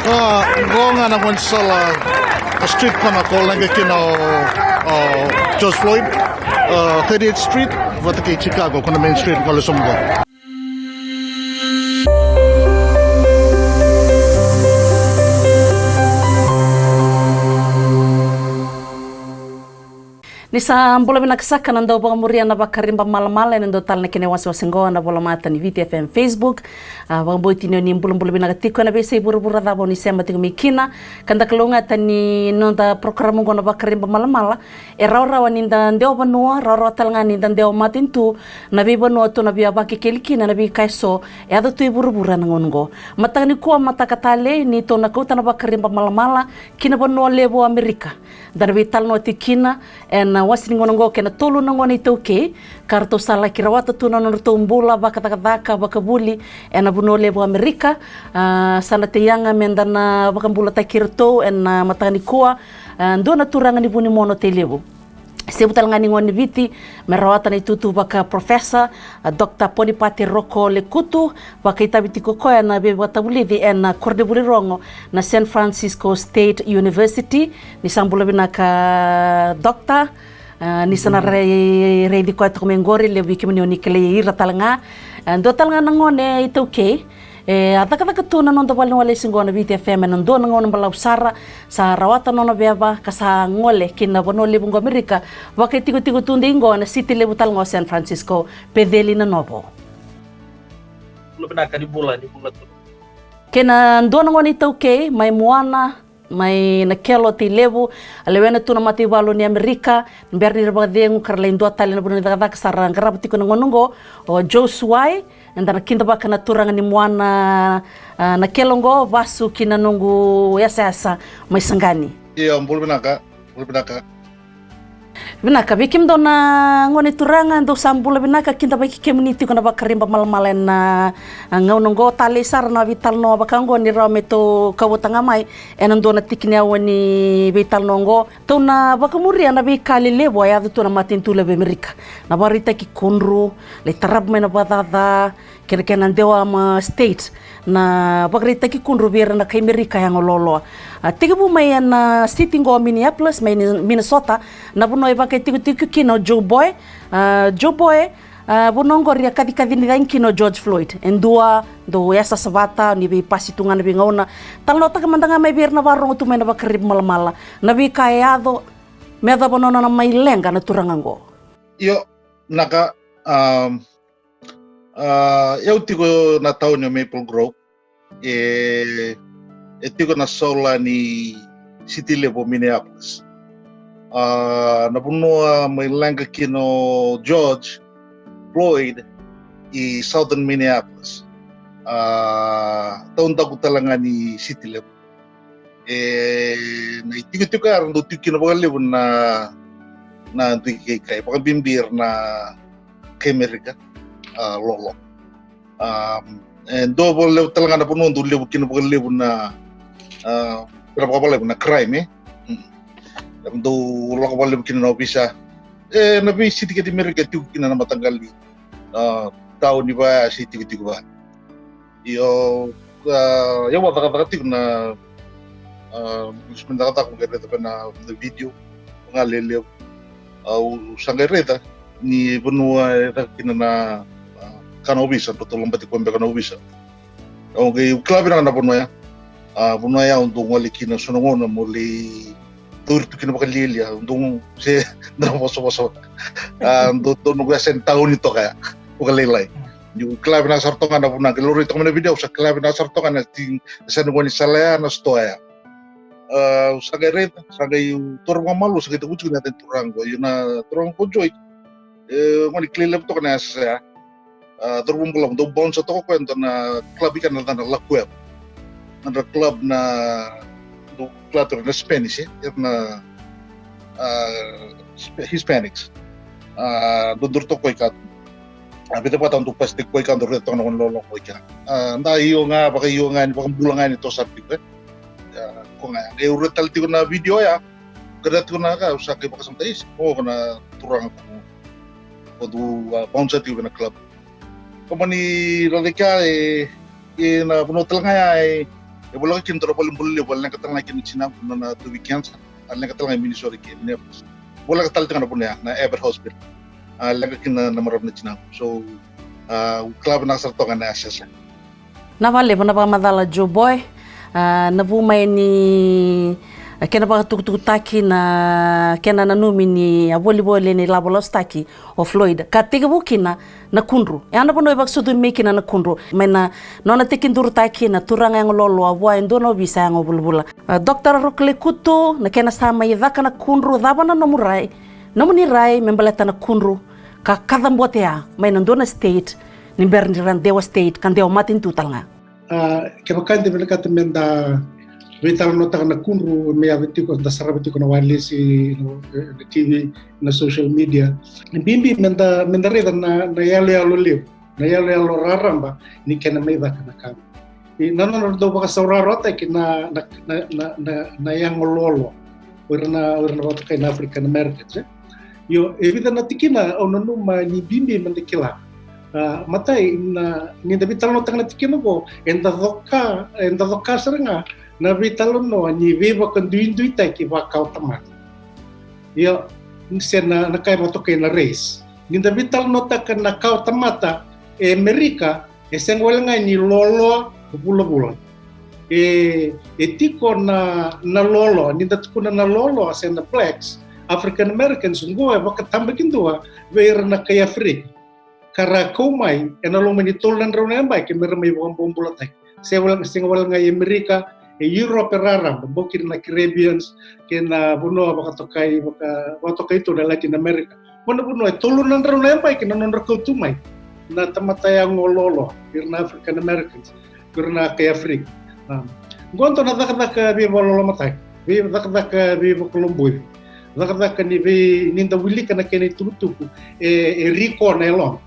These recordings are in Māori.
Ngonga na kung sa street ko na call nga kino George Floyd, 38th Street, wata kay Chicago, kung na Main Street ko lusumgo. Nisa mbola minakasaka na ndao bagamuria na bakarimba malamala na ndao tala na kene wasiwasingoa na bola mata ni VTFM Facebook bagamboiti ni mbola minakatiko na besa ibura dhabo ni sema tiko mikina kanda kalonga tani nonda programu ngona bakarimba malamala raura waninda ndeo banua raura talanga ninda ndeo matintu na bibanua to na bia baki kelikina na bi kaiso ado tu ibura na ngongo matani kuwa matakatale ni to na kota na bakarimba malamala kina banua lebo Amerika dan vital no tikina en wasini ngonongo kena tolu nangoni toke karto sala kirawata tuna no tombula baka bakabuli en abuno lebo Amerika sana te yanga mendana bakambula takirto en matani kuwa ndona turanga ni buni mono te lebo sebutal ngani ngoni viti merawata na tutu baka professor Dr. Ponipati Roko Lekutu baka itabiti kokoya na be watabulidi en kordebuli rongo na San Francisco State University ni sambula binaka doctor ni sana reidi ko to mengori le wiki mni onikle ira talanga ndo talanga ngone itoke ataka tuna non tawali wale singona VTFM ndo ngona bala usara sa rawata nono beba kasa ngole kina bono lebu Amerika wakati tigo tunde ngona city lebu talngo San Francisco pedeli na nobo lu benaka di bulan tu kena ndo ngona itoke mai muana mai nakelo ti lebu alewena tuna mati walo ni Amerika berni rabadengu karla indo tali na bunga daga sarang karabati ko ngonongo o Josuai ndana kinda baka na turanga ni mwana na kelongo basu kina nungu yasa mai sangani Iya bulbenaka binaka bikim dona ngoni turanga ndo sambula binaka kinda baki community ko na bakarimba malmalen na ngonongo tali sar na vital no bakango ni rameto kawutanga mai enando na tiknya woni vital nongo to na bakamuria na bikali lebo ya to na matintula be Amerika na barita ki konru le tarab mena badada kena ndewa ma state na bagrita ki kunru biera na kay Amerika yang lolo tigibu may na city ngo Minneapolis may Minnesota na bunoy bakay tigu kino Joe Boy bunongo ria kadi ni kino George Floyd endua do yasa sabata ni be pasitungan be ngauna talno ta kamandanga may bier na warong tu may na bakrib malamala na bi kayado meda bonono na may lenga na turangango yo naka eu tigo na town ni Maple Grove tigo na sola ni city level Minneapolis na puno may lenga kino George Floyd i Southern Minneapolis taon tago talanga ni city level na tigo arando tigo na level na tigo kay pakabimbir na kay Amerika lolo and double level talaga na puno do level kinabukan level na berapa level na crime do lokal level kinana bisa nabi city di Amerika tu kinana matanggali tahun ni ba city ba yo wata ti na sementara ko ganda pa na video ngalelew sangareta ni benua kinana kanobisa betul lompat ko kanobisa okay klabi na bunua ya untuk wali kina sunongon muli tur kina bakalilia untuk se na boso untuk nunggu sen tahun itu kaya ukalilai yung klabi na sartongan na bunang keloro ito mana video sa klabi na sartongan na ting sa nunggu ni salaya na stoya sagareta sagay tur mamalu sagay tujuh natin turang ko yun na turang ko joy ngoni klilap to kana sa terbumbulang do bounce to ko ento na club ikan na lakweb na club na do club na Spanish na Hispanics do durto ko ikat abita pa tanto pasti ko ikan durto to na lolo ko ikan nda iyo nga baka iyo nga ni bulangan ito sa pik ko nga urutal ti ko na video ya kada ko na ka usa kay baka samtais ko na turang ko do bounce ti ko na club Kung ni Radica na punutal nga bola kin tro bola bulle bola ka tanga kin china na to weekends alla ka tanga Minnesota ke Minneapolis bola ka tal tanga na Ever Hospital alla ka kin na marab na china so club na sa to na assess na vale na ba madala Joe Boy na vuma ni kena ba tukutaki na kena na numini a volleyball ni labolostaki o Floyd ka tiga bukina na kundru ana bono ba sudu mekina na kundru mena nona tekindur taki na turanga ngololo abwa ndono bisa ngobulbula Dr. Rokle Kutu na kena sama idaka na kundru dabana no murai no munirai membaleta na kundru ka kada mbotea mena ndona state ni berniran dewa state kan dewa matin tutalnga ke bakante belakata menda vital nota na kunru me avitiko da sarabitiko na walisi no TV na social media bimbi menda reda na yale liu na yale raramba ni kena me da kana kam e nanon do baka sauraro ta ki na yang lolo urna wat kai na African Americans yo evita na tikina ononu ma ni bimbi menda kila matai na ni da vital nota na tikina go enda doka serenga na vital no ni viva con duita ki va kautamat yo sena na kai moto kai na race ni da vital nota kan na kautamata Amerika sengwel nga ni lolo bula tiko na lolo ni da tukuna na lolo sen na blacks African Americans ngo va katambakin dua ver na kai Afrika kara komai enalo mani tolan rona bai ke mermai bombula tai sengwel nga Amerika Europe rara bokir na Caribbeans kena buno bakatokai itu na Latin America buno tulunan rona bai kena non rakutumai na tamataya ngololo kirna African Americans kirna kay Africa gonto na dakaka bi bololo matai bi dakaka bi Colombo dakaka ni bi ninda wili kana kene tutuku Rico na elon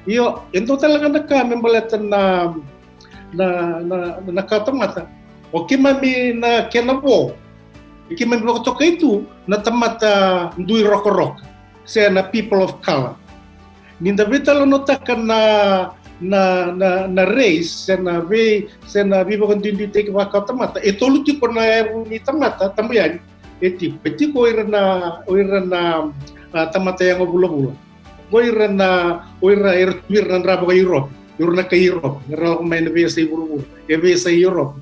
io en total ka membalatan na katamata o kimami na kenabo kimami toka itu na tamata ndui rokorok se na people of color ninda vitalo nota kana na race se na vivo con dindi te va katamata e toluti ko na ni tamata tambian eti ko irana tamata yang bulo-bulo goirana rabo Europe irna ka Europe ngira ko may nabiyasa bulo-bulo sa Europe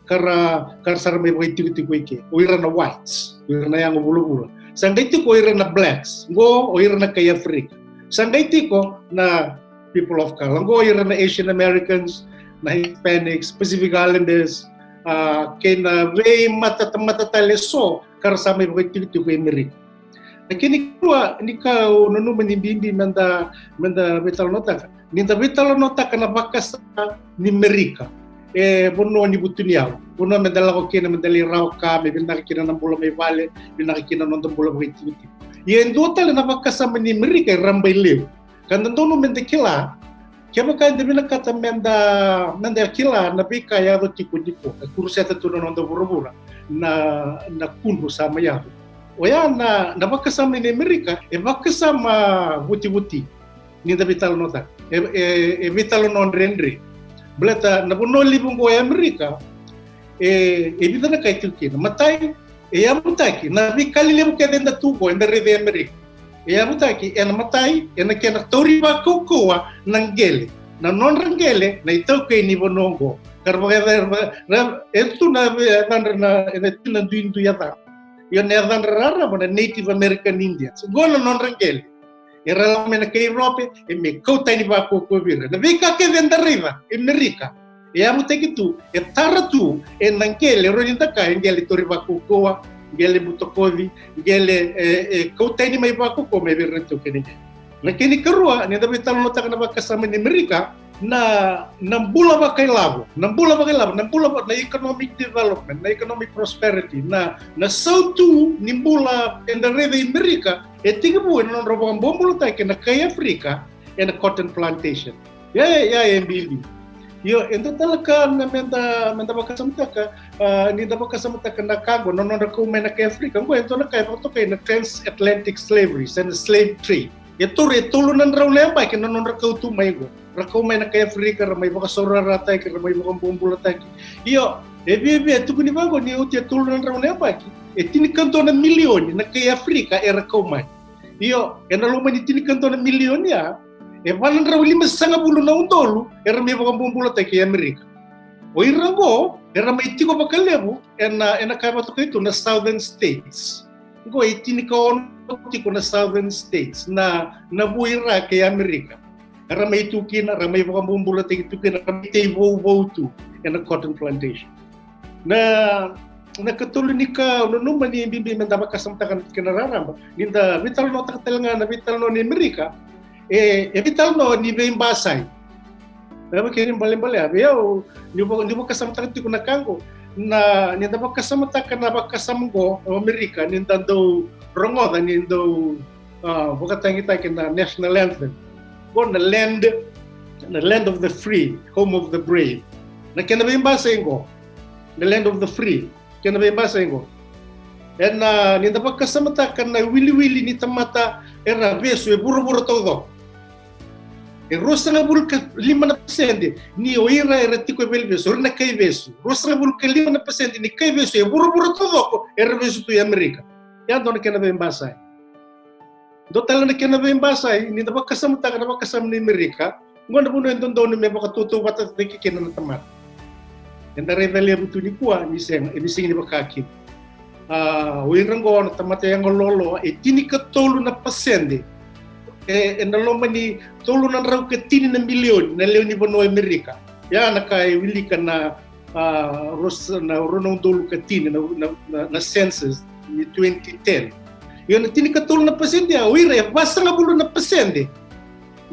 kara sar may tiku ke oira na whites oira na yang bulo-bulo sangai tiko oira na blacks go oira na kay Africa sangai tiko na people of color go oira na Asian Americans na Hispanics Pacific Islanders kena way mata so kara sa may tiku America lakini kwa nika nonu menimbi menda vital nota kana bakas ni Amerika bono ni butuniao bono medala ko kina medali raw ka me binakina ng bola may vale binakina ng bola may titi yen total na bakasama ni Amerika rambay lew kan ndono mendekila kaya ka hindi binakata menda kila na bika yado tiko kuruseta tuno ng bura na kunro sama yado oya na bakasama ni Amerika bakasama buti ni da vital nota vital non rendre Belata na puno libong ko Amerika ebita na kay Turkey matay amutaki na bi kalilem ke denda tubo en rede Amerika amutaki matay kena tori ba kokoa nangele na non rangele na ito kay ni bonongo karbaga eto na na duindu yata yon na rara na Native American Indians gono non rangele era mena ke Europe me kota ni ba ko vira na vika ke venda riva Amerika amutaki tu taratu nangele roninta ka ngele tori ba kokoa ngele butokovi ngele kota ni mai ba ko me vira to kene lakini karua ni da vital nota kana ba kasama ni Amerika na nambula ba kay labo na economic development na economic prosperity na sautu nimbula in the rede Amerika tiga buwan non robo ang bombulo tayo na kay Africa and a cotton plantation MBB yo ento talaga na menda bakasamta ka ni da bakasamta ka na kago non ko may na kay Africa ngo ento na kay to kay na transatlantic slavery and slave trade ito tulunan raw lembay kay non ko tu may go rakaw may na kay Africa may baka sora ratay kay may baka bombulo tayo yo via tu ni bango ni utia tulunan raune apaki. Tini kantona milioni na kay Afrika era kaumay. Iyo, na luma ni tini kantona milioni ya, vanan raw 510 na undolo, era may bumbulo tayo kay Amerika. O irango, era may tiko pa kalebu, na kaya to kayo na Southern States. Go, tini kaon tiko na Southern States na nabuira kay Amerika. Era may tukin, era may bumbulo tayo tukin, era may tayo tu, na cotton plantation. Na katuloy ni ka no man ni bimbi man dapat kasamtakan kinararamba ninda vital no takatelanga na vital no ni Amerika vital no ni Basay dapat kirim balimbali yo ni bo kasamtakan ti kunakango na ninda ba kasamtakan na ba kasamgo Amerika ninda do rongoda nindo bukatang kita kina national anthem on the land of the free, home of the brave na kinabi Basay ngo the land of the free kena bebasa ingo. Ninda pagkasamata kan na wili-wili ni tamata era beso buru-buru todo. Rosa nga bulka 5% ni oira era tiko belbeso na kay beso. Rosa nga bulka 5% ni kay beso buru-buru todo ko era beso tu Amerika. Yan do na kena bebasa. Do tala na kena bebasa ninda pagkasamata kan pagkasam ni Amerika ngon puno endon ni meba katutu batat tiki kena na tamat. Yang dari velia butu ni kuah ni sing ni bakaki. Wirango na tamata yang lolo tini katolu na pasende. Na loma ni tolu na raw ka tini na milyon na leo ni Bono Amerika. Ya na kay wili ka na ronong dolo ka tini na census ni 2010. Yon tini katolu na pasende wira basta nga bulo na pasende.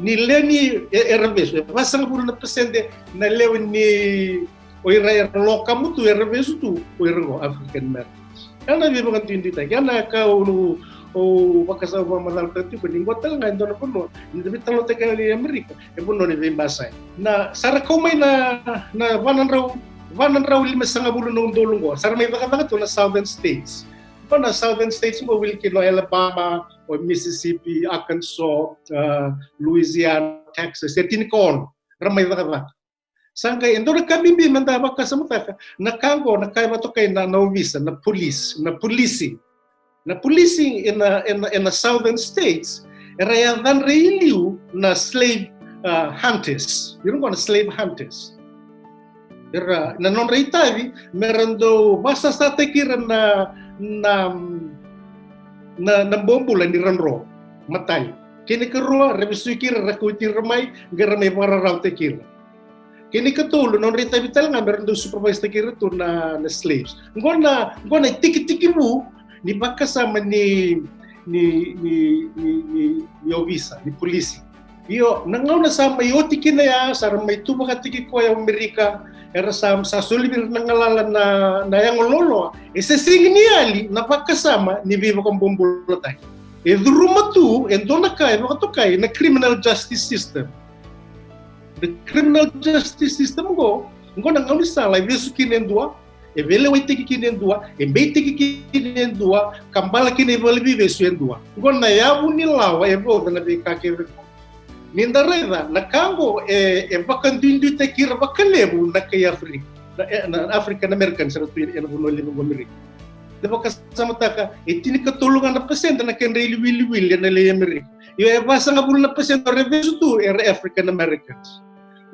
Ni leni erabes basta nga bulo na pasende na leo ni oira loka mutu era besu tu oira go African Americans. Kana bi bagan tindi ta kana ka o bakasa ba madal tati ko ningo tal nga ndo na puno hindi bitalo ta kali Amerika e puno ni Basay na sara ko may na vanan raw 5 no dolungo sara may baka to na Southern States pa na Southern States mo will kilo Alabama o Mississippi, Arkansas, Louisiana, Texas tin kon ramay baka sangkay endo na kabimbi man dapat kasamata na kango na kaya to kay na novisa na policing in the southern states era dan reiliu na slave hunters na slave hunters era na non reitavi merando basta sa tekira na bombula ni ranro matay kini kerua rebisu kira rakuti ramai garamay para raw tekira kini katulo non rita vital nga meron do supervisor kira to na slaves ngona tiki mo ni bakasama ni obisa ni polisi iyo nangaw na sa may otiki na ya sa may tubaka tiki ko ay Amerika era sa sulibir nangalala na yang lolo ese signali na bakasama ni viva kong bombolotay durumatu endona kay makatokay na criminal justice system. The criminal justice system go nang alisa la vesu kinendua e vele wai tiki kinendua e be tiki kinendua kambala kine vele vive su endua na yabu ni lawa e vo na be ka ke ninda reda na kango e bakandindu te kira bakalebu na kay Afrika na African American sa tuir en buno libo Amerika de bakasama taka e tini katulungan na pasenda na ken really na le Amerika yo e basa nga bulo na pasenda revesu tu African Americans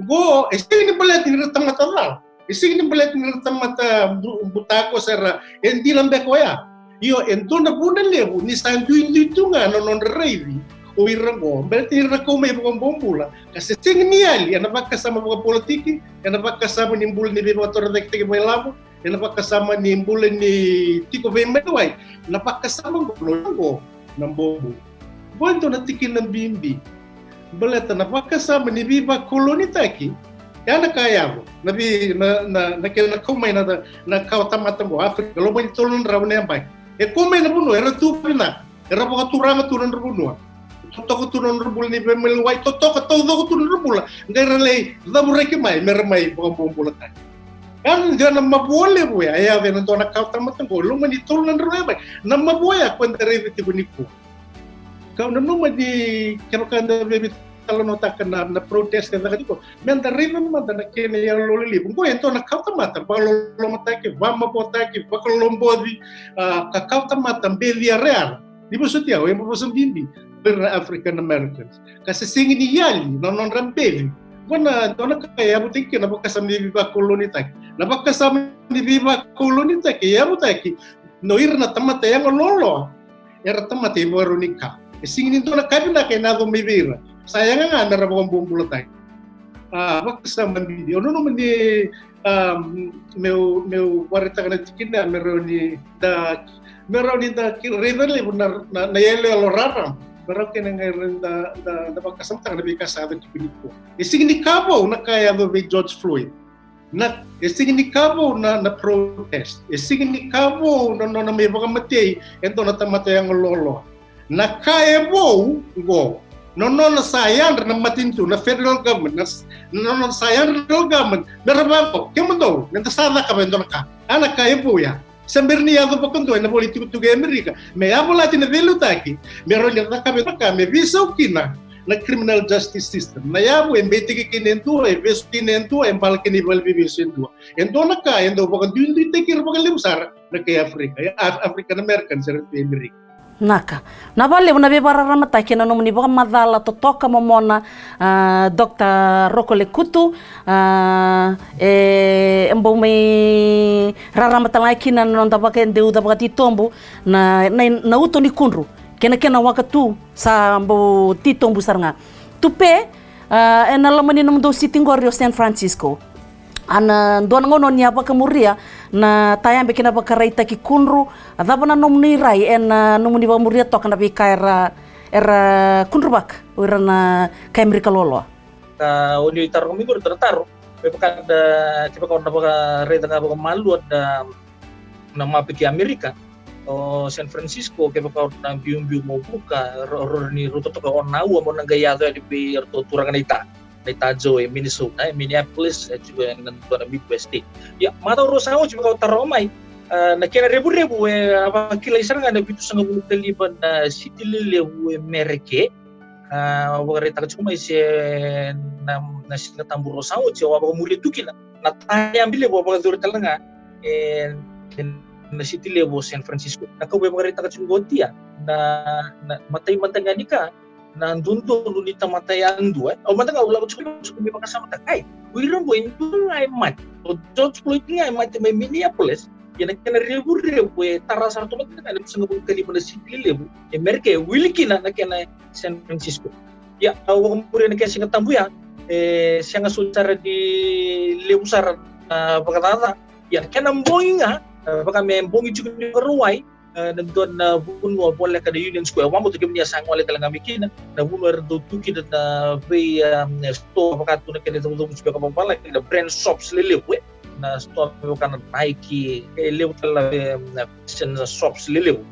go ising ni balat ni tamata la ising ni balat ni tamata butako sera hindi lambe ko ya yo ento na puna lebu ni sandu itu nga non revi o irango berarti rako may bombula kasi signali ana bakasama mga politiki ana bakasama ni mbul ni motor dekte may labo ana bakasama ni mbul ni tiko vemeway napakasama go ng bombo bonto na tikin ng bimbi baleta na pakasama ni Viva Kolonitaki yana kaya mo nabi na kumay na kautamata mo Afrika lo man tulon raw na bay e kumay na puno era tu pina era pa turanga tunan runo totoo tunan rubul ni bemelway totoo todo tunan rubula ngara lay damure ki may mermay pa bombola ta kan diyan mabuole mo ya ven to na kautamata mo lo man tulon raw bay na mabuya kwenta reviti buniko kau nanu madi kano kanda bebit talo nota kana na protest na kadiko menta riven mata na kene ya lolili bungo ento na kauta mata palo lomata ke vama pota ke pakalo lombodi ka kauta mata belia real di bosotia o embo bosambimbi per African Americans kasi singin yali non rambeli Bona dona kaya buti ke na bakasam ni viva koloni tak na bakasam ni viva koloni tak ya butaki no ir na tamata yang lolo era tamata iborunika singin dona kabina ke na do mivira sayang nga na rabong bumbulo tak bakasam ni ono no mani meu warita kana tikina meroni da river benar na yele lorara pero que da bakasam tak lebih kasar dari piniko ising ni kabo na kaya do George Floyd na ising ni kabo na protest ising ni kabo na may baka matay ento na tamata yang lolo na kaya bo go no sayang na matinto na federal government na sayang federal government berapa kemundo nenta sana ka bendo ka ana kaya bo ya Samberni yago pakondo na politiko tuga Amerika me abo lati na velo taki meron ya kabeta ka me visa ukina na criminal justice system na yabo embete ke kinento e vesto kinento e bal ke nivel vivisendu endo na ka endo pakondo hindi tekir pakondo limsar na kay African American sa Amerika Naka. Nabale una be barara mata kena no muni baka madala to toka momona Dr. Rokole Kutu embo me rara mata lai kina no tabaka ndeu tabaka titombo na uto ni kunru kena wakatu sa mbo titombo sarnga tupe ena lamani no do City Ngorio San Francisco ana ndona ngono ni apa kemuria na tayambe kina bakaraita ki kunru adaba na nomni rai en nomni ba muria tok na bi kaira era kunru bak ora na kaimrika lolo oni tar komi gur tertaru pekan da tiba kau na baka reda na baka malu ada nama peki Amerika o San Francisco ke baka na bium mau buka ni ruto to ka ona u mo na gaya ga di bi to turangan ita Tajo Minnesota, Minneapolis juga nantuan Midwest. Ya, mata urusan juga kau taromai. Na kena rebu-rebu apa kila isar ngada bitu sanga bulu Taliban city lele mereke. Waktu kita cuma isi na singa tambur urusan jawa baka murid tu kila. Na tayang bile bawa dur talanga. Na city lele San Francisco. Na kau waktu kita cuma gotia. Na matai nika. Na dunto lunita matayan dua o mata ka ulah cukup may makasama ta ay wiron bo ito ay mat o George Floyd nga ay mat may Minneapolis yan na rebu tara sa to mat na sa ngabong kalima na city lebu Amerika wilkina na kana San Francisco ya aw ko na kasi ngatambu ya siya nga sultara di lebu sar pagkatata ya kana mbongi nga baka may mbongi juga ni ruway nandoon na bunwa bola kada Union Square wamo to kimnya sang wala talaga mikina na bunwa do tuki na bay store pakato na kene do musika ka pala na brand shops lelewe na store ka na Nike lew talaga na fashion shops lelewe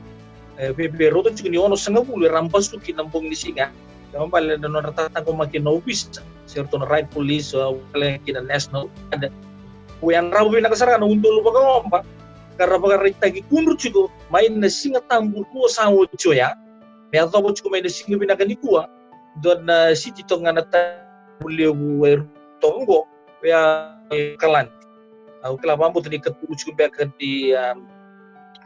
bebe roto chukuni ono sanga bulu rampas tuki nambong ni singa kama pala na natata ko makina office certo na right police wala kina national ada yang rabu na kasara na undolo ba ka karena bagai tagi kunru juga main nasi ngatambur kuah sangat coya, mereka tahu juga main nasi ngebinakan di kuah, dan city tongga nata boleh buat tonggo, ya kalan, aku kelapa ambo tadi ketemu juga bekerja di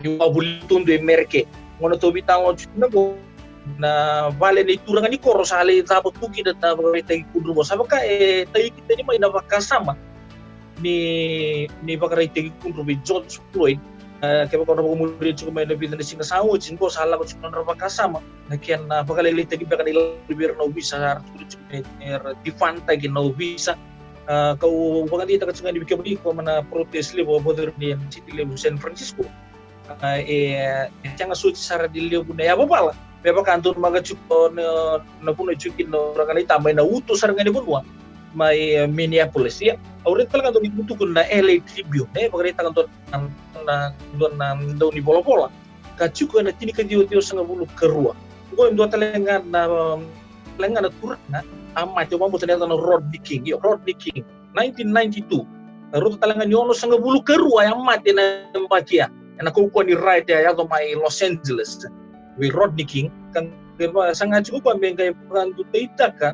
New boleh tundu merke, mana tahu bitang juga nego, na vale ni turangan ni koros hale tahu tuki dan bagai tagi kunru bos, apa tagi kita ni main apa sama. Ni bakal tegi kunru be George Floyd kaya ko na bumuri ko may nabi na singa sawo chin ko sala ko chun na bakasama nakian na bakal tegi bakal libir na ubisa difanta gi na ubisa kau bakal dita ka chunga dibikyo ko mana protest lebo boder ni city lebo San Francisco changa suci sara di lebo na ya babala beba kantor maga chuko na puno chukin no rakanita may na utos sara ngani bunwa may Minneapolis ya orang talaga do ikutukon na LA Tribune pagrita kan na do ni bola kachuko na tinika dio sa bulu kerua ko ndo talaga na turna amma to mambo taneta no Rodney King 1992 ruto talaga ni ono sa bulu kerua yang mati na bakia na ko ni right ya do may Los Angeles with Rodney King kan sanga chuko ko ambeng kay prandu teita ka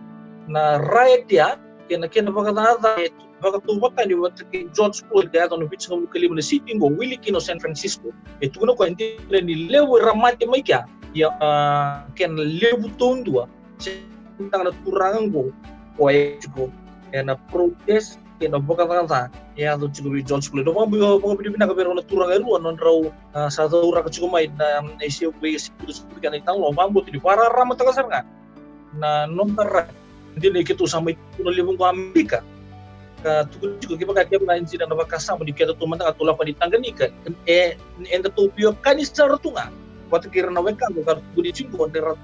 na right ya kena bakata bakatuwatan di wata ke George Floyd kaya to no bitch ko kalima na city ngo Willie Kino San Francisco tuno ko hindi ni lewe ramate mai kya ya ken lebu tondua tentang na turangan go ko ay ko na protest kena bakata ya to chigo George Floyd mo mo bina ka pero na turangan ru non raw sa to ra ka chigo mai na isio ko kan itang lo mambo ti para ramata ka sarga na nomor hindi na ikito sa may tunalibong ko Amerika tukul juga kita kaya na insiden na bakasama di kita tuman ta tulak pa di Tanganyika enda tupio kanisar tunga wat kira na weka ko kar budi cingko der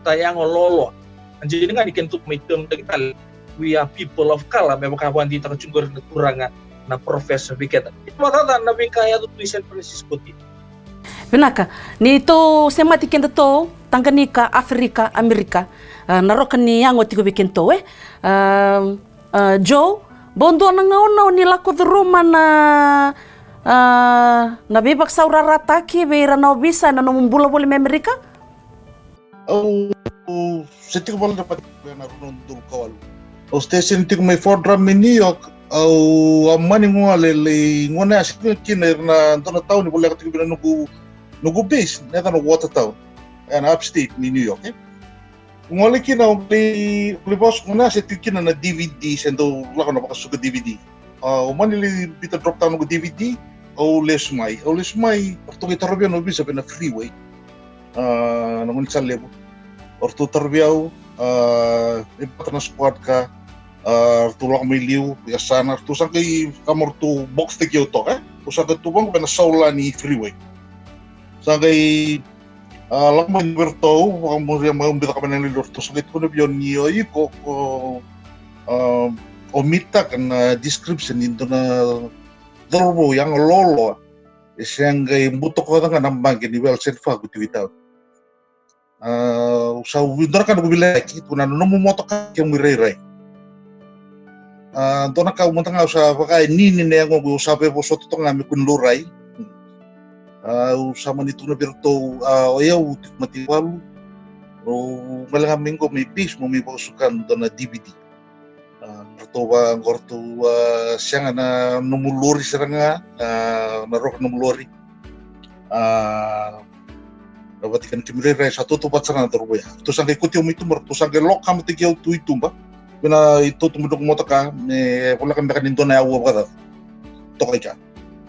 tayang lolo anjing nga dikentuk may term kita we are people of color memang kawan di taka cingko na turanga na professor biketa matata na bikaya to San Francisco ti Vinaka, nito semati kenda to Tanganyika, Afrika, Amerika, naroka ni yango tigo bikento Joe, bondo na ngauna ni lako ruma na bebak saurara taki beira na bisa na nombula bole me Amerika? Setiap bola dapat na runon dul kawalu. Station tigo may fordram in New York au amani ngwale le ngona asin kiner na dona tao ni bola tigo bina nugu base na no Watertown and upstate ni New York. Ngole kina uli bos ngona sa tikina na DVD sendo lako na bakasuka DVD. Umani li bita drop down nugu DVD au lesmai orto kita robia no bisa pena freeway. Namun salebo. Orto tarbiau ipat na squad ka tulak miliu ya sana tu sangkai kamor tu box te kyo to usang ka tubang pena saula ni freeway. Sangkai lamang bertau kamu yang mau bita kapan nilor to sangkai kuno bion niyo iko omita kan description into na dorbo yang lolo sangkai butok ko nga nambang ni well said fa gutiwitaw. Sa windar kan gubilay itu na no moto ka yung miray. Dona ka umunta nga sa baka nini na yung usabe po sa tutong namin kunluray. Usama nito na birto ayaw matiwalo. Malangaming ko may base mo may pasukan doon na DVD. Berto ba ang korto siya nga na numulori siya nga narok numulori. Dapat ikan kimilere satu tupat sana terbuya. Tu sangke kutio itu mer tu sangke lok kamu tigiau tu itu mbak. Bina itu tumuduk motaka me pola kan bekan indona awu kata. Tokai ka.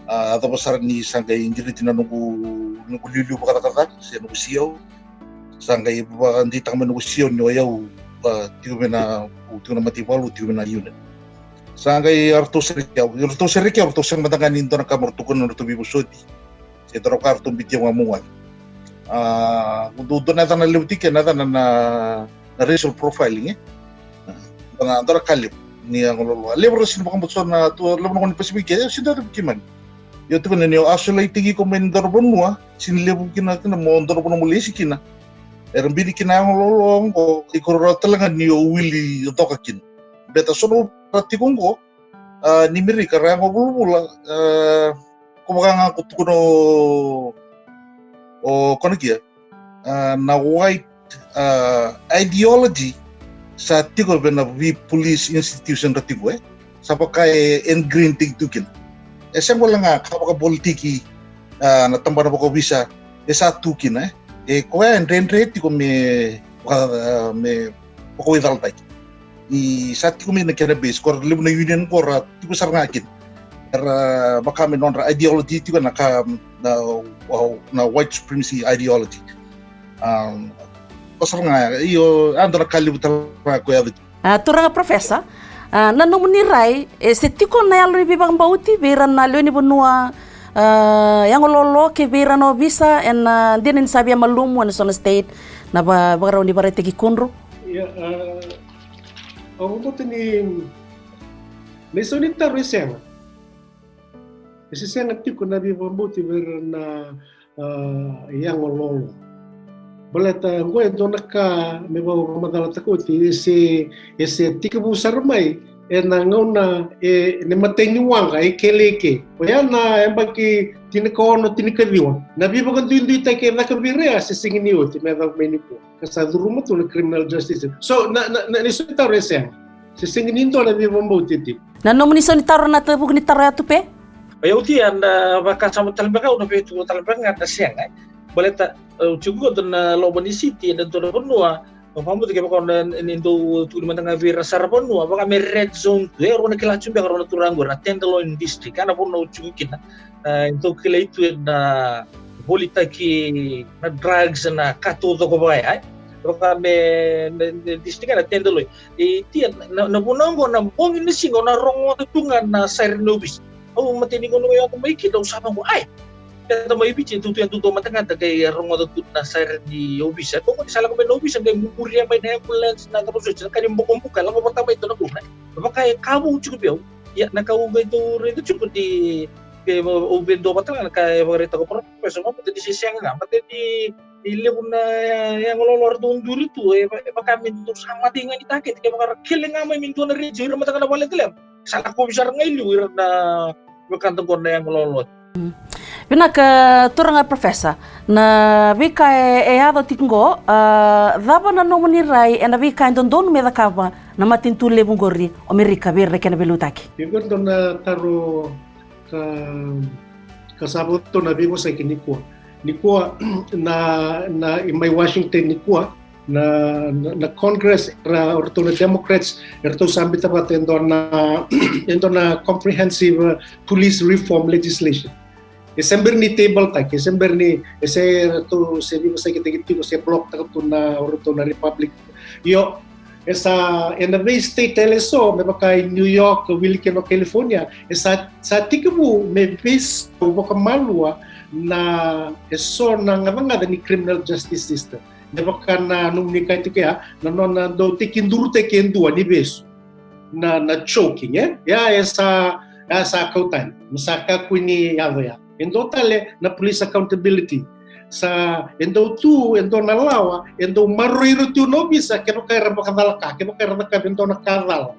Atau besar ni sangke injili tina nunggu liu kata si nunggu siau. Sangke bakan di tangan nunggu siau ni ayau tiu bina mati walu tiu bina unit. Sangke artu serikya artu sen matangan indona kamar tukun artu bibu soti. Si terokar tu biti ngamungan. Untuk nata na lewtik nata na racial profiling na antara kalip ni ang lolo lebro sin bakang butso na to lebro ko ni Pacific sin dito kiman yo to ni isolate ko men darbon mo sin lebo kina mo darbon mo lesi kina bini kina ang lolo ko ikoro talaga ni Willie to kakin beta solo pratikong ko ni miri karang ko bula kumaka ko kuno o kono kia na white ideology sa tigo bena vi police institution ratigo sa pakai and green tig tukin sem wala nga kapaka politiki na tamba na ko bisa sa tukin ko en rente tigo me ko idal tai i sa tigo me na kera base ko libu na union ko ra tigo sar ngakin baka me non ideology tigo na white supremacy ideology. Pasal nga, iyo ando na kalibutan ko yaw. Turang professor, nanong niray, se tiko na yalo ibang bauti, beran na lo ni bunua, yang lolo ke beran no bisa, and din sabi malumu na son state na bagaraw ni barete gikunro. Ya, ako to ni mesonita reseng. Ese sen tiko na bibambuti beran na yang lolo. Balata gue donaka me bawa madala takuti ese tika busar mai na ngauna ne mateni wanga keleke o yana embaki tinikono tinikadiwa na biba kan tuindu take na kabire se singini oti me va menipo kasa duruma tu criminal justice so na niso taro sen se singini to na biba mbotiti na nomuniso ni taro na tebuk ni taro atu pe ya uti anda baka sama talbaka una pe tu talbaka na siang boleh tak cukup dan Loboni City dan tu benua Pamu tiga pakon indo tu di mantanga vira saraponu apa kami red zone tu orang nak kelacun biar orang turang gor Tenderloin district karena pun nak cukup itu kila itu na bolita ki na drugs na kato to ko bay kami district ada Tenderloin itu na punang go na bong ini singo na rongo tungan na Sernobis oh mati ni kono yang baik kita usah go ai kata mai bici tu yang tu matanga kay rongo to na Ser di Obis kung salah ko Obis ang murya may na ambulance na tapos kani buka lang pertama itu na kuna maka kamu cukup ya ya nakauga itu cukup di ubendo patang kay berita ko profesor mo pati si siyang nga pati di ilibon na yang lolor doon duri tu maka minto sama tingan itakit kay maka killing nga may minto na rin matanga na wala tilam salah ko bisa ngayon na bakantong ko na yang lolor. Bina ke turanga profesa na vika ado tingo daba na nomoni rai na vika don me dakaba na matintu lebungori Amerika berre kena belutaki. Bigon don na taro ka saboto na bigo sa kinikwa. Nikwa na in my Washington nikwa na Congress orto na Democrats erto sambita patendo na comprehensive police reform legislation. Desember ni table tak, Desember ni to se vivo sa kita se block tak tu na orto na Republic. Yo esa in the state teleso me baka New York, Wilkino, California, esa sa tikabu me vis baka malua na eso na nga ni criminal justice system. Me baka na nung ni kay tikya na do tikinduru tekendua ni beso na choking ya esa kautan masaka kuni ya Endo tale na police accountability sa endo na lawa endo mariro tu no bisa kaya kaya bakadalaka kaya kaya nakabento nakadal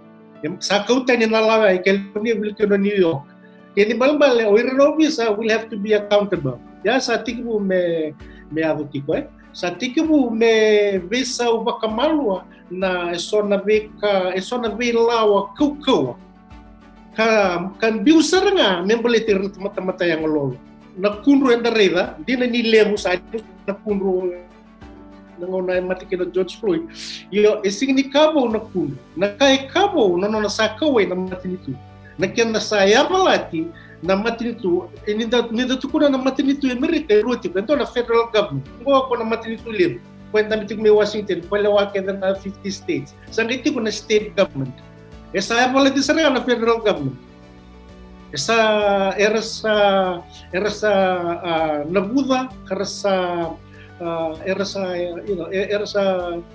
sa kautan na lawa kaya ni Wilkino New York kaya ni balbal o no bisa will have to be accountable ya sa tikibu me adutiko sa tikibu me visa ubakamalwa na eso na lawa kau kan biusar nga membeletir mata-mata yang lolo na kunro enda reda dina ni lebu sa na kunro ngona mati kino George Floyd yo esing ni kabo na kunro na kai kabo na sakawe na mati nitu na ken na saya malati na mati nitu nida tukuna na mati nitu Amerika roti bento na federal government ngo ko na mati nitu lebu kwenta mitik me Washington pala wa kenda na 50 states sangiti ko na state government esa boleh diserang na federal government. Esa nabuda erasa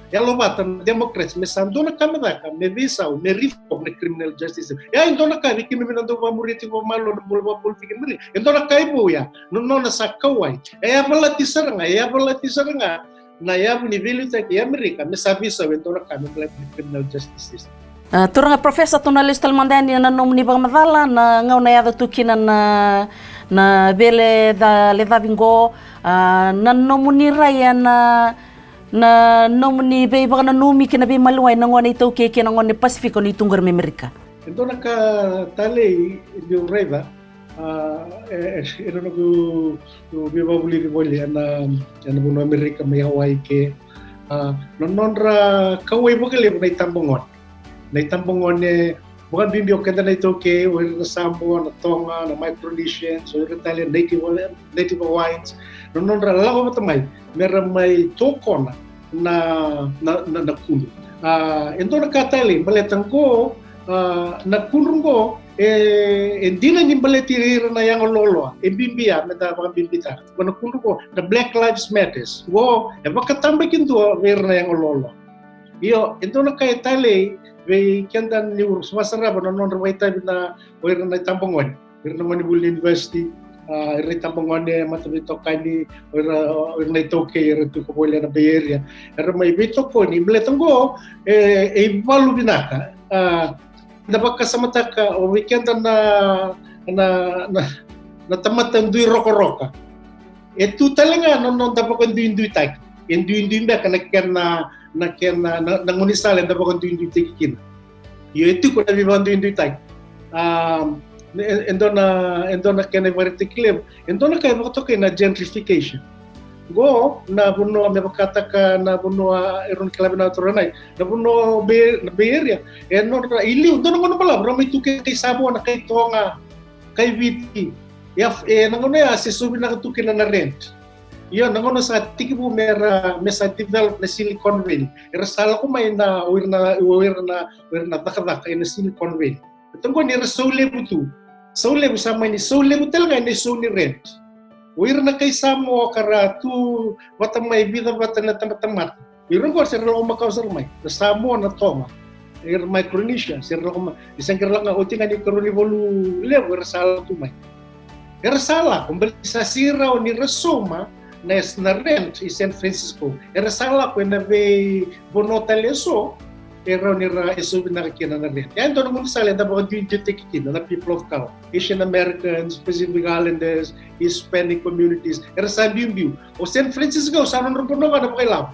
yalobatan Democrats mesandona kamera me visa me reform na criminal justice. Ya indona kami kimi minando mamuriti ko malo na bulwa bulfi kimi. Indona kay buya no na sakawai. Ya balati saranga na ya nivel ta ki Amerika me sabisa indona kami criminal justice system. Turanga profesa tunalis talmandani na nomni bang madala na ngau na yada tukina na bele da levavingo na nomuni raya na nomuni be bang na numi kina be maluai na ngone ito keke na ngone Pasifiko ni tunggar Amerika. Ito naka tali yung reva ito na ko bibabuli na buno Amerika may Hawaii ke nonra kawai bakali na itambongon. Naitambongon bukan bimbio kenda na ito ke na Samoa na Tonga na Micronesians o Italian native Hawaiians nonon ra lawa matamay meron may toko na kuno ento nakatali baletang ko na kunrong ko hindi na yung baletir na yung lolo bimbia meta mga bimbita kung kunrong ko the Black Lives Matters wo bakatambay kinto meron na yung lolo iyo ento nakatali we kendan ni sumasara ba non rawaita na oira na tambongon na Manibul University ira tambongon ne matabito kani oira na toke ira tu ko bola na Bay Area ira may bito ko ni mletanggo balu binaka dapat kasama ka o weekend na tamatan dui roko-roka. Itu talaga non dapat kan dui tak. En dui ba na ngunisal dapat kan dui tikin. Yo itu ko na bibang dui tak. Endo na kena vertiklim. Endo na kaya makatoke na gentrification. Go na buno me bakata ka na buno eron kalabi na toranay na buno Bay Area no iliw doon ngono pala bro may tuke kay sabo na kay tonga kay VP nangono ya si subi na tuke na rent yo nangono sa tikibu mera mesa develop na Silicon Valley sala ko may na wir na takada kay na Silicon Valley tungko ni resole butu sole sama ni sole butel nga ni sole rent wir na kay samo kara tu watamay vida watan na tamat. Wir ko sir lo makaw sir may. Samo na toma. Micronesia sir lo ma. Isang kira nga uti nga ni karuni bolu le wir sala tu may. Sala kumbali sa sira ni resoma na rent in San Francisco. Sala ko na be bonota leso era ni ra esubi na kina na rent. Yan to naman sala da ba din tikitin na people of color, Asian Americans, Pacific Islanders, Hispanic communities. Era sa biu. O San Francisco sa non rupuno nga na pakilam.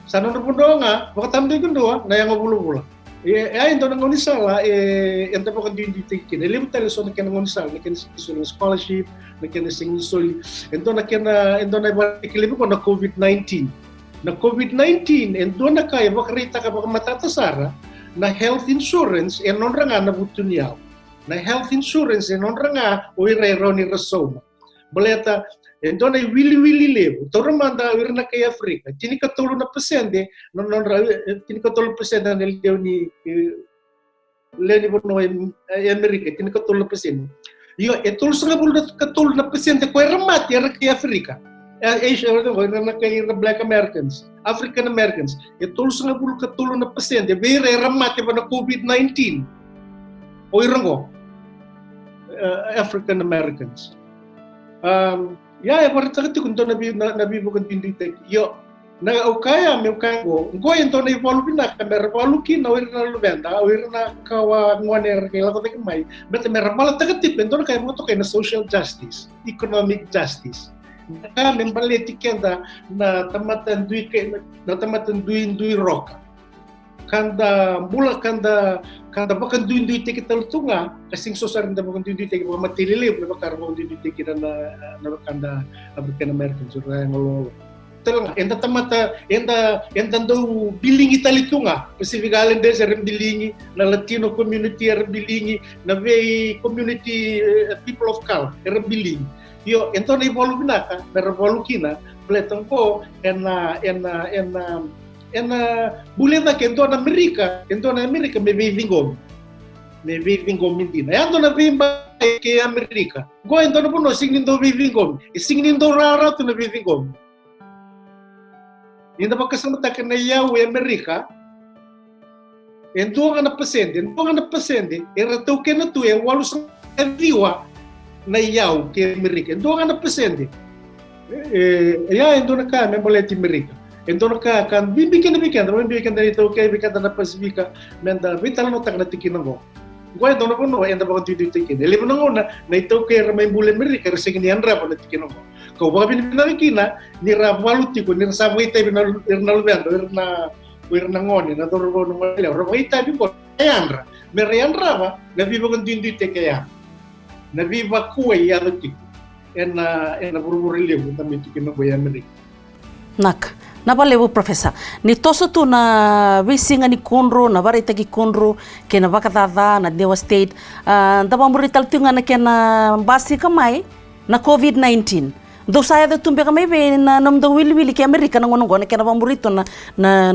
Sa non rupuno nga, makatamdi ko do na yang bulu-bulu. Ay to naman sala enta pa kan din tikitin. Limu tele so na kina ngon sala, na kina scholarship, na kina sing soli. Ento na ba ikilibi ko na COVID-19. Na COVID-19 and doon na kaya makarita ka baka matatasara na health insurance e non nga nabuto niyaw. Na health insurance e non nga o irero ni Rasoma. Baleta and doon ay wili-wili levo. Toro manda wir na kay Afrika. Tinikatulo na pasende tinikatulo pasende na lew ni Leni Bono Amerika. Tinikatulo na pasende. Yo etul sa bulo na katulo na pasende ko ramat yara kay Afrika. Asia na kay Black Americans, African Americans, ito sa katulong na pasyente, bere ramate pa na COVID-19. O irango, African Americans. Parang kung doon nabibukan din dito. Yo, kaya may kago, goyen to na i-follow na, kamera follow kin, awir na lubenda, awir na kawa ngwaner, kaya ko tayo may, but meron pala tagatip, ito na kaya mo to kay na social justice, economic justice. Kami baleti kenda na tamatan dui roka. Kanda mula kanda bakan dui tikital tunga kasing sosarin da bakan dui tikit matililib na bakar mo dui tikit na kanda African American so ngolo. Talaga enda tamata enda do bilingi talitunga Pacific Islanders bilingi na Latino community bilingi na way community people of color bilingi. Yo, ento na evolve na ka, na-revolve kina, pletong ko, bulit na kento na Amerika, may waving gom. May waving gom hindi na. Yan to na bimba kay Amerika. Go, ento na po no, singin do waving gom. Singin do rara to na waving gom. Hindi na pagkasama tayo na Yahweh Amerika, ento nga na pasende, erataw ka na to, walos ang diwa, na yaw kay Amerika. Endo nga na pasende. Endo na ka, may maleti Amerika. Endo na ka, kan bibigyan na ito kay bigyan na Pasifika, menda vital no tak na tikin ngo. Gua endo na kuno, endo ba kung tikin. Elimo na ngona, na ito kay may bulan Amerika, kasi ni Andra pa na tikin ngo. Kau baka binabikina, ni Ravaluti ko, ni Sabay tayo binalubendo, wir na ngoni, na turo ko nung malaw. Rabay tayo ko, Andra. May Andra ba, nabibagan din dito kaya. Naviva kuai ya lagi, na buru-buru lewu kami tu kena bayar mereka. Nak, napa lewu profesa? Ni toso tu na wisinga ni kunro, na barita ki kunro, kena bakatava na Dewa State, daba murital tu ngana kena basi kamai na COVID-19. Do saya do tumbe kamai be na namdo wili ke Amerika na ngono na kena bamburito na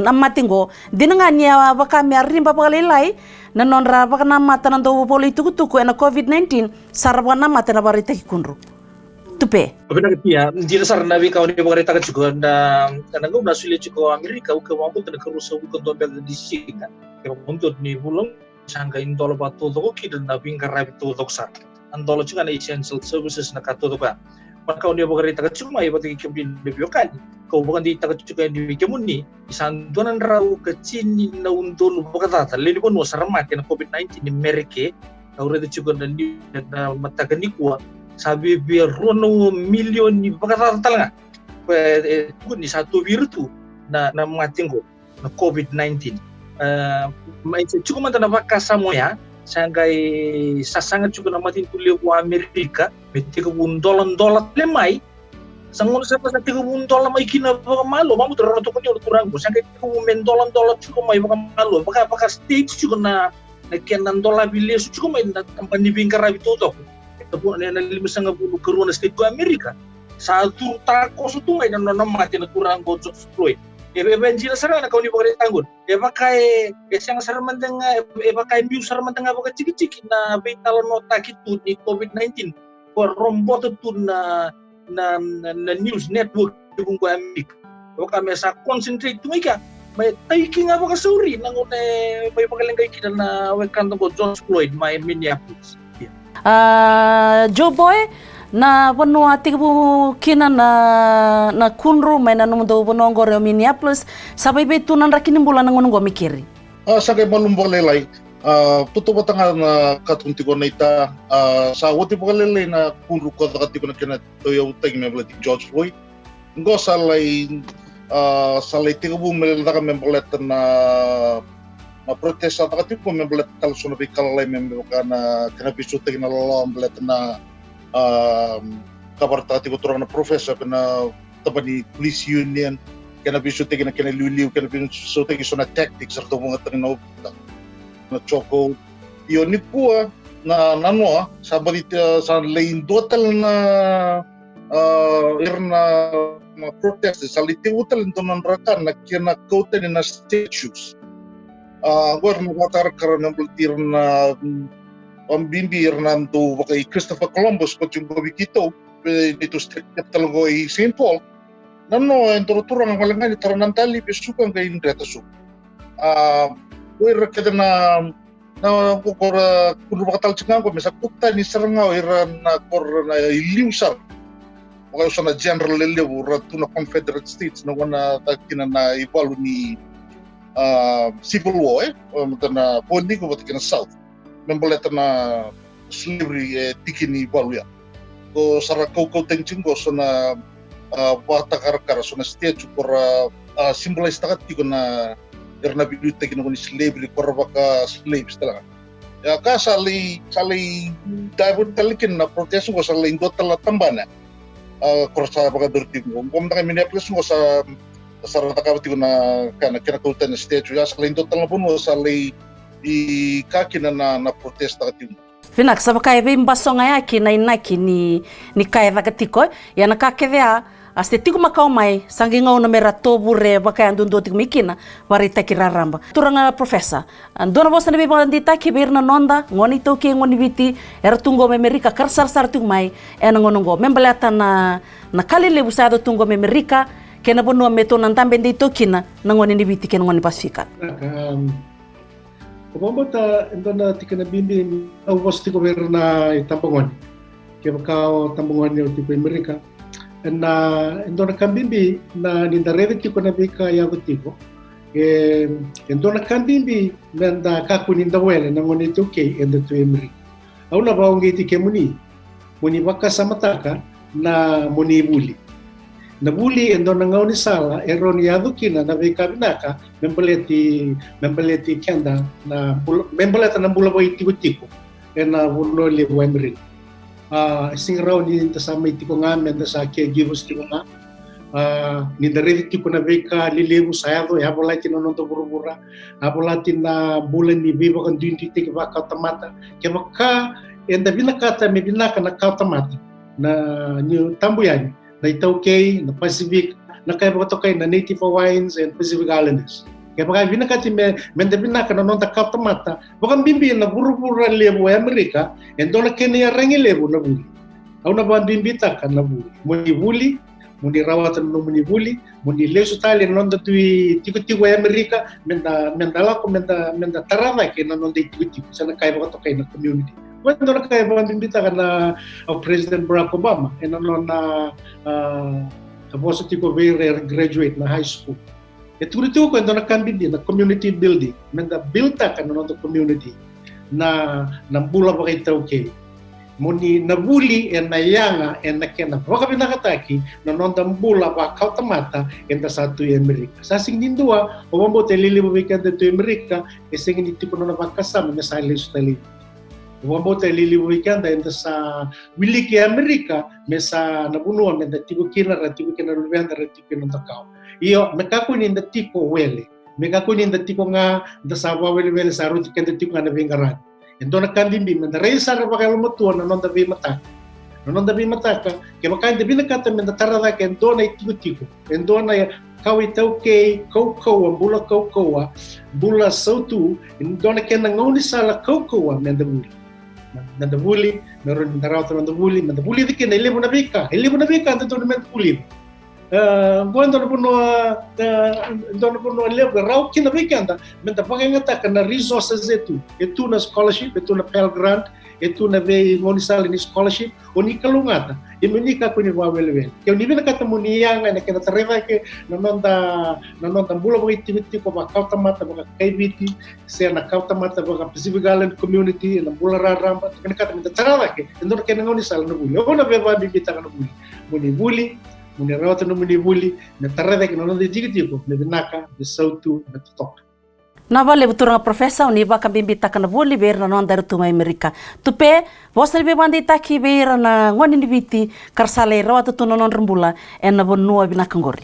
matingo. Dinanganya baka mi arimba pakalilai. Na nonra baka namata nando politiku na COVID-19 sarwa namata na barita kikunru tupe benar ya jira sarna bi kawni barita ka juga na nangum na sule juga Amerika uka mampu tan kerusa uka to bel di sika ke mampu ni bulong sangga indol batu to ki dan na bingkar rabi to doksa andolo juga na essential services na katutupa. Maka dia bukan kita cuma ya bagi kembali dibiokan. Kau bukan di kita juga di kemuni. Isantunan rau kecil na undol bukan tata. Lalu pun wasarmat kena COVID-19 di Amerika. Kau reda juga na mata kenikwa. Sabi biar rono milion ni bukan tata talanga. Itu ni satu virtu na matinggo na COVID-19. Cukup mata na bakasamoya. Sangkai sasangat juga namatin kuliah wa Amerika, beti $1 lemai, sangon sa $1 mai kina baka malo, mamu terlalu tu kanya turang ko, sangkai $1 juga mai baka malo, baka states juga na $1 bilih juga mai na company bingkar itu to. Tapos na 50 karuan na state ko Amerika. Sa tako sa tungay na namati na turang ko Floyd. Ebenjila sarana kau ni boleh tanggun. Pakai yang sarman tengah, pakai view sarman tengah pakai ciki-ciki na betal nota gitu ni COVID-19. Kau rombot tu na news network di bungku Amerika. Pakai masa concentrate tu mereka. May taking apa kasuri nangun may pakalengkay kita na wekan tunggu George Floyd may Minneapolis. Joe Boy na vanua tibu kina na kunru mai na numundo bonongo re Minneapolis sabai betu nan rakini bulan ngongo mikiri Sagai malumbo lelai tutu batanga na katuntigo na ita sa wati pakalelay na kunru ko takatigo na kina toyo utay mebelati George Floyd ngo salay tibu melata ka membelet na protesta takatigo membelet talso na bikalay membelet na kina bisutay na lalam belet na kabar tati ko turang na professor kana tabani police union kana bisu tegi na kana luliu kana bisu tegi so na tactics sa mga tanginaw na choco yun ni kuwa na nanoa sabali sa lain total na irna protest sa liti utal ito ng rakan na kina kote ni na statues gawar na katar ng bultir na pambimbir nanto kay Christopher Columbus kung yung gawikito dito state capital ko ay St. Paul nano ang turang malangani taranantali pesukan kay Indreta Su wala kada na kukura kuno makatal tsingan ko mesa kutta ni sarangao iran na kor na iliusar kaya sa na general level ratu na Confederate States na wana takina na ibalu ni civil war na pondi ko batik na South memboleta na slavery tikini baluya ko sara kau tengcing ko so na bata karakara so na stage por symbolize takati ko na erna bidu tekino ni slavery por baka slaves talaga ya ka sali divert talikin na protesto ko sa linggo tala tambana ko sa baka durti ko kumta kami Minneapolis ko sa sara takati ko na kana kautan na stage ya sa linggo tala puno sa i kakina na protesta katimu. Fina kasaba kaya be mbasonga yake na inaki ni kaya vakatiko ya na kakevea astetiko makao mai sangi ngau na mera tobure bakaya ndundo tik mikina warita kiraramba. Turanga professor andona bosa nebe bandita kibirna nonda ngoni toke ngoni biti era tungo Amerika karsar tuk mai ena ngonongo membelata na kalile busado tungo Amerika kena bonu meto nantambe ndito kina na ngoni ni biti kena ngoni Pasifika. Kumambata ito na tika na bimbi au was tiko meron na itambangon kaya kao tambangon niyo tiko Amerika na ito na kambimbi na nindareve tiko na bika yago tiko ito na kambimbi na kaku nindawele na ngoni tuke endo tu Amerika au na baongi tike muni baka samataka na muni buli na buli endo na ngaw ni sala eron yado kina na bika binaka membeleti kenda na membeleta na bula boy tiko na bulo le wemri sing raw ni sa may tiko nga menda sa caregivers tiko nga ni dari tiko na bika lilibu sayado ya bolati no to burubura abolati na bulan ni bibo kan dinti tiko ba kautamata kemaka enda binaka me binaka na kautamata na ni tambuyan na Itaukay, na Pacific, na kaya mga tokay na Native Hawaiians and Pacific Islanders. Kaya mga binakati menda binaka na nonta kaptamata, bakang bimbi na buru-buru lebo ay Amerika, and doon na kinaya rangi lebo na buli. Ako na ba bimbita ka na buli? Muni buli, muni rawatan no muni buli, muni leso tali na nonta tuwi tiko-tiko ay Amerika, menda lako, menda tarama kaya na nonta tiko-tiko, sana kaya mga tokay na community. Quando na kaya bang bimbita kana President Barack Obama non na tapos tiko very graduate na high school. Tudo quando na kambindi na community building, menda builta kana no community na bula ba kita okay. Muni nabuli en na yanga en na kena baka pinakataki na nondang bula ba kautamata en satu Amerika. Sa sing dindua o mambo telili bubika de Amerika esing ni tipo na bakasama na sa listali. O mambo telili bubika da sa wiliki Amerika mesa nabunua menda tipo kina rubenda tipo no takao. Iyo mekakuni nda tipo wele. Mekakuni nda tipo nga da sa wele sa ruti kenda tipo nga na vingaran. Endo na kandimbi menda reisa na bakal motua na nonda bi mata. Na nonda bi mata ka ke makan de binakata menda tarada ke endo na itiko. Endo na kawi tauke kau bula kau bula sautu endo na ke na ngoni sala kau menda buli. Menda buli meron darauta menda buli dike na ilebo na bika ando to menda buli. Quando no leva rau kina bikanda menta pagangata kana resources etu na scholarship etu na Pell Grant etu na ve monisal ni scholarship oni kalungata imenika kuni wawelwe ke ni bina kata munianga na kana tareva ke nanonda bula bo itimiti ko ba kauta mata ba kaibiti se na kauta mata ba Pacific Island community na bula raramba kana kata menta tarava ke ndor ke monisal na buli ona be ba bibita kana buli muni rawata no muni buli na tarada que não digitico na binaka de sautu na totok na vale butura profesa uni ba kambimita kana buli ber na andar tu Amerika tupe vostre be bandi taki ber na ngoni ni biti karsale rawata tu non rembula en na bonua binaka ngori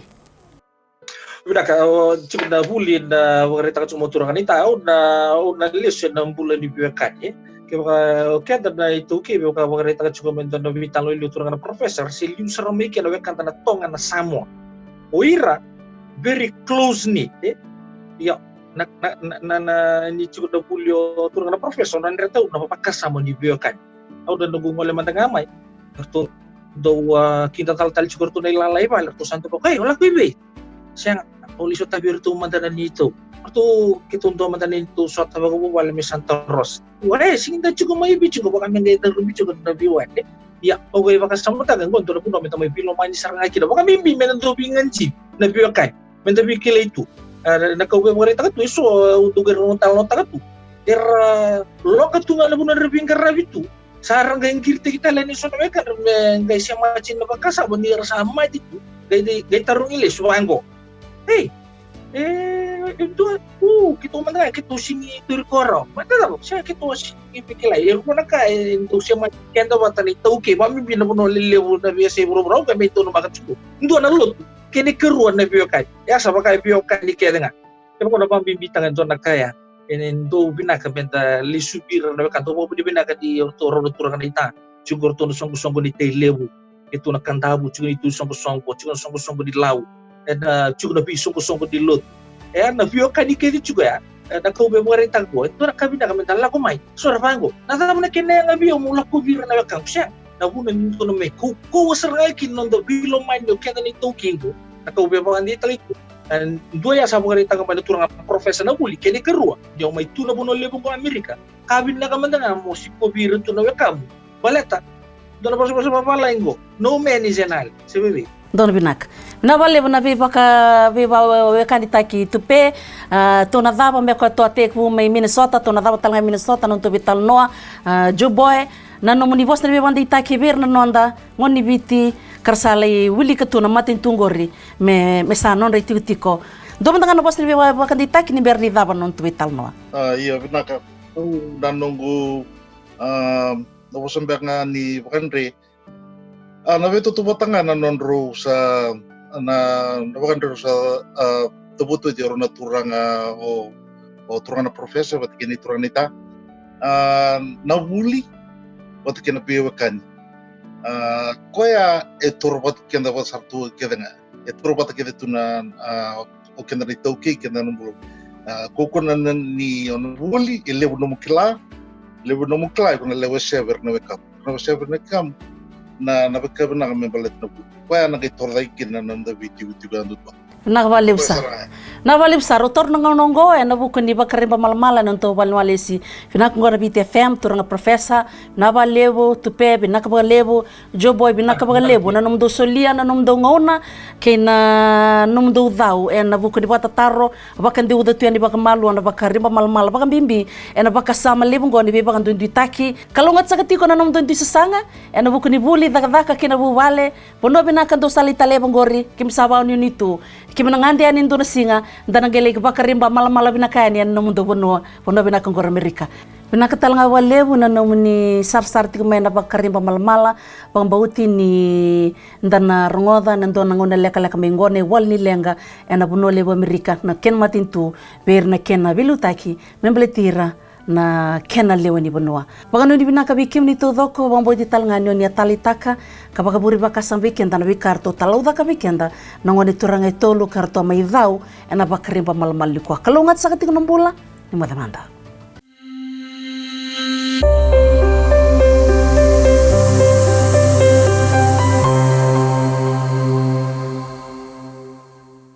binaka cukup na buli na wareta ka sumo turang kanita na listen na bulan di biakanye kaya na itu ka wareta ka cukup mento na vitalo ilu turang na professor silium sarome ke na kanta na tonga na Samoa oira very close knit ya na ni cukup na bulio turang na professor na nreta na papakasamo ni biakanye au dan ngole mantangamay to do kinta tal cukup to na ilalay ba to santo ko kay wala ko ibe siya poliso tabi rito mandanan nito Arto kitundo mandanan nito so tabi ko wala mi Santa Rosa wala sinda chugo may bicho ko baka mende da rubicho ko na biwan ya okay baka samuta gan gonto na puno meta may pilo mani saranga kida baka mimbi men do binganci na biwakan menda bikila itu na ko we mo reta to so dugar no tal nota tu lokatu ngala bunan rebing karabitu sarang gang kirte kita leni so na kan ngai siya machin na bakasa bani sama itu gai tarung ilis wango itu kita mana kita sini turkoro mata tak saya kita sini pikirlah ya mana kaya itu siapa kenda batani tahu ke mami bina puno lelewu na biasa bro kami itu nak cukup itu anak lu kini keruan na biokai ya sama kaya biokai ni kaya dengar tapi kalau mami bitangan tu nak kaya ini itu bina kementa lisubir na kantor mau bina di orang turun kita cukur tu songko di telewu itu nak kantabu cukur itu songko di lau dan cukup lebih songko di lot na vio kani kedi juga na kau be more tanggo itu na kami na kami tala ko mai so ra fango na tama na kene nga bio mula ko vir na kang siya na buna nito na me ko wasra kin non do bilo mai do kenda ni to kingo na kau be bandi taliko and doya sa more tanggo ba turang professor na buli kene kerua dio mai tu na buno lebo ko Amerika kabin na kamanda na mo si ko vir tu na kamu baleta do na boso pala ingo no man is anal sebebe Don binak. Na vale na baka kandita ki tupe to na dava me ko to ate ku me Minnesota to na dava tanga Minnesota non to vital noa Joboy na no muni vostre be bandi ta ki ver na nonda ngoni biti karsale wili ka to na matin tungori me sa non retiko do manda no vostre be kandita ki ni ber ni dava non to vital noa iya binaka dan nunggu no sembek nga ni Bakandre na beto tumatangan na nonro sa Bakandre sa tubuto di na turang o turang na professor bat kini turang nita nabuli bat kini piwakan koya etur bat kini bat sartu kena etur bat kini tuna o kena ni tauki kena nombro kokonan ni onbuli lebu nomukla ikon lewe sever na wekam na bekab na kami balet na po kaya nakitorday kina nanda video gandu pa na vale usa Na vale saro tor nongo na buku ni bakarimba malmala nanto balwalesi finak ngora BTFM turanga professor na valevo tupe binaka balebo joboy binaka balebo na nomdo solia na nomdo ngona kena nomdo dau na buku ni bata taro bakandi uda tu ni bakamalu na bakarimba malmala bakambimbi na bakasama lebo ngoni be bakandu nditaki kalongat sakati ko na nomdo ndisanga na buku ni buli daka kena buwale pono binaka ndo salita lebo ngori kimsabaw ni nitu kimenangandi ani ndo singa danangele bakarimba malam-malam binakani an namundo bono binakang gor Amerika binakatalanga walebu na nomuni sar-sar ti kumena bakarimba malam-mala pangbauti ni ndana rongoda nando nangona leka-leka mengone wal ni lenga ena bono lebu Amerika na ken matintu ber na ken na bilutaki membletira na kena lewa ni bonua. Bagano ni binaka bikim ni todoko bambo di talngano ni atalitaka kabakaburi bakasang weekend na bikarto talauda ka weekend nangone turanga tolo karto maidau ena bakarimba malmal kwa kalungat sa kating nombula ni madamanda.